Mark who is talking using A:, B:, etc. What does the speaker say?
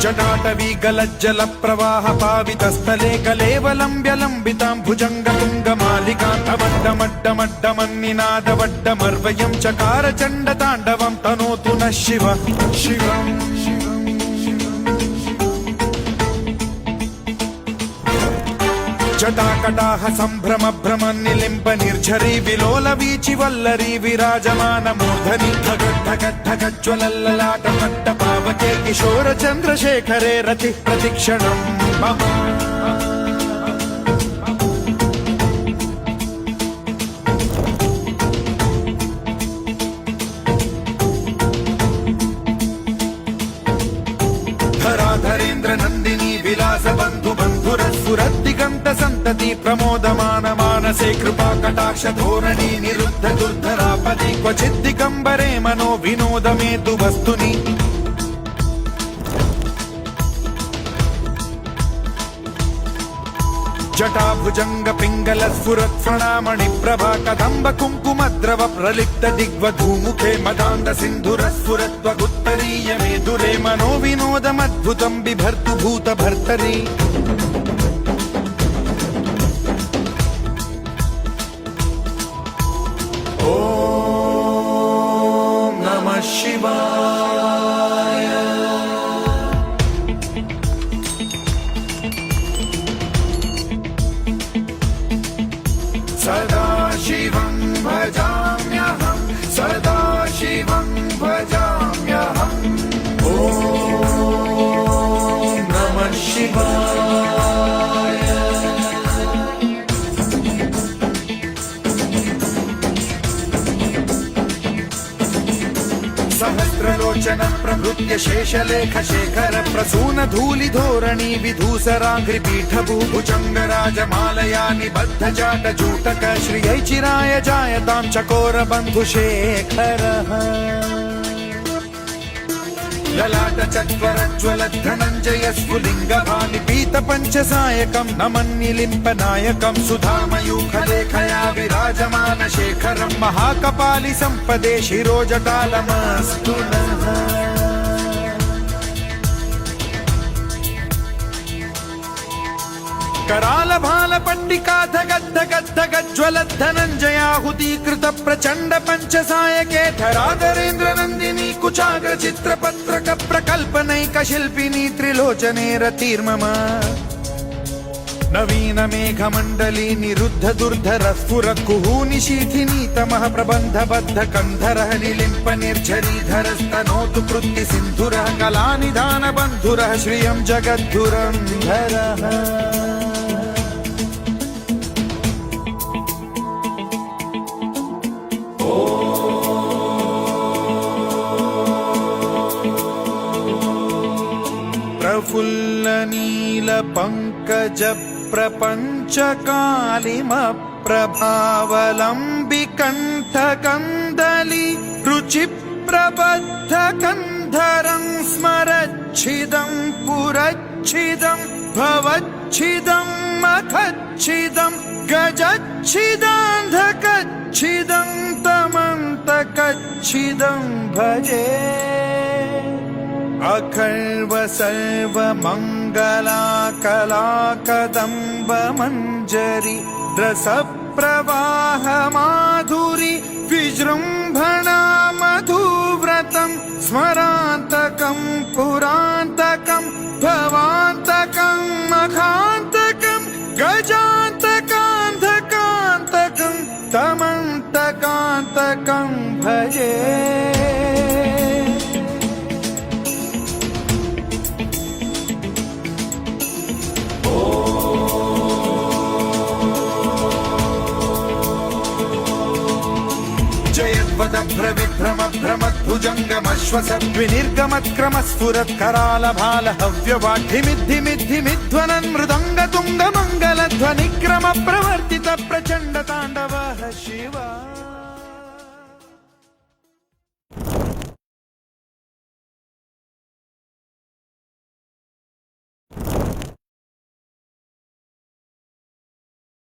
A: जटाटवी गलज्जल प्रवाह पावितस्थले कलेवलम्ब्य लम्बितां भुजङ्गतुङ्गमालिकान्तमड्डमड्डमड्डमन्निनादवड्डमर्वयं चकार चण्डताण्डवं तनोतु नः शिवः शिवम् जटाकटाह सम्भ्रम भ्रम निलिम्ब निर्झरी विलोल वीचि वल्लरी विराजमान मूर्धनि ढगढगढगज्ज्वलल्ललाट मट्ट पावके किशोर चन्द्रशेखरे रति प्रतिक्षणम् धराधरेन्द्र नन्दिनी विलास बन्धु बन्धुरस्फुरद्दिगन्त सन्तति प्रमोदमान मानसे कृपा कटाक्ष धोरणी निरुद्ध दुर्धरापदि क्वचिद्दिगम्बरे मनो विनोदमेतु वस्तुनि जटाभुजंग पिंगल स्फुरत्फणामणि प्रभा कदम्ब कुङ्कुमद्रव प्रलिप्त दिग्वधूमुखे मदान्ध सिन्धुर स्फुरत्वगुत्तरीय मेदुरे मनो विनोदमद्भुतं बिभर्तु भूत भर्तरि ॐ नमः शिवाय सदा शिवं भजाम्यहं सदा शिवं भजाम्यहम् ॐ नमः शिवाय सहस्रलोचन प्रभृत्य शेषलेख शेखर प्रसून धूलि धोरणी विधूसराघ्रि पीठ भूभुजंगराजमालया निबद्ध जाट जूटक श्रियै चिराय जायतां चकोर बन्धु शेखरः ललाट चत्वरज्वल धनञ्जय स्फुलिङ्ग भानि पीत पञ्चसायकं नमन्निलिम्प नायकं सुधामयूखलेखया विराजमान शेखरं महाकपालि सम्पदे शिरोजटालमस्तु नः कराल भाल पट्टिका धगद्धगद्धगज्ज्वलद्धनञ्जयाहुतीकृत प्रचण्ड पञ्चसायके धराधरेन्द्र नन्दिनी कुचाग्र चित्रपत्रक प्रकल्पनैक शिल्पिनी त्रिलोचने रतिर्मम नवीन मेघमण्डली निरुद्ध दुर्धर स्फुर कुहूनि शीथिनी तमः प्रबन्ध बद्ध कन्धरः निलिम्प निर्झरीधरस्तनोतु कृत्ति सिन्धुरः कलानिधान बन्धुरः श्रियं जगद्धुरन्धरः प्रफुल्ल नील पंकज प्रपंच कालिम प्रभावलंबि कंठ कंदली रुचि प्रबद्ध कंधरं स्मरच्छिदं पुरच्छिदं भवच्छिदं मखच्छिदं गजच्छिदान्धकच्छिदं तमन्तकच्छिदं भजे अखर्व सर्व मंगला कला कदम्ब मंजरी रस प्रवाह माधुरी विजृंभणा मधुव्रतं स्मरान्तकं पुरान्तकं भवान्तकं मखान्तकं गजान्तकान्धकान्तकं तमन्तकान्तकं भजे भ्रविभ्रम भ्रमद्भुजङ्गमश्वस विनिर्गमत्क्रमस्फुरत् कराल भाल हव्यवाढ्यमिद्धिमिद्धिमिध्वनन् मृदङ्ग तुङ्ग मङ्गलध्वनिक्रम प्रवर्तित प्रचण्ड ताण्डवः शिवा।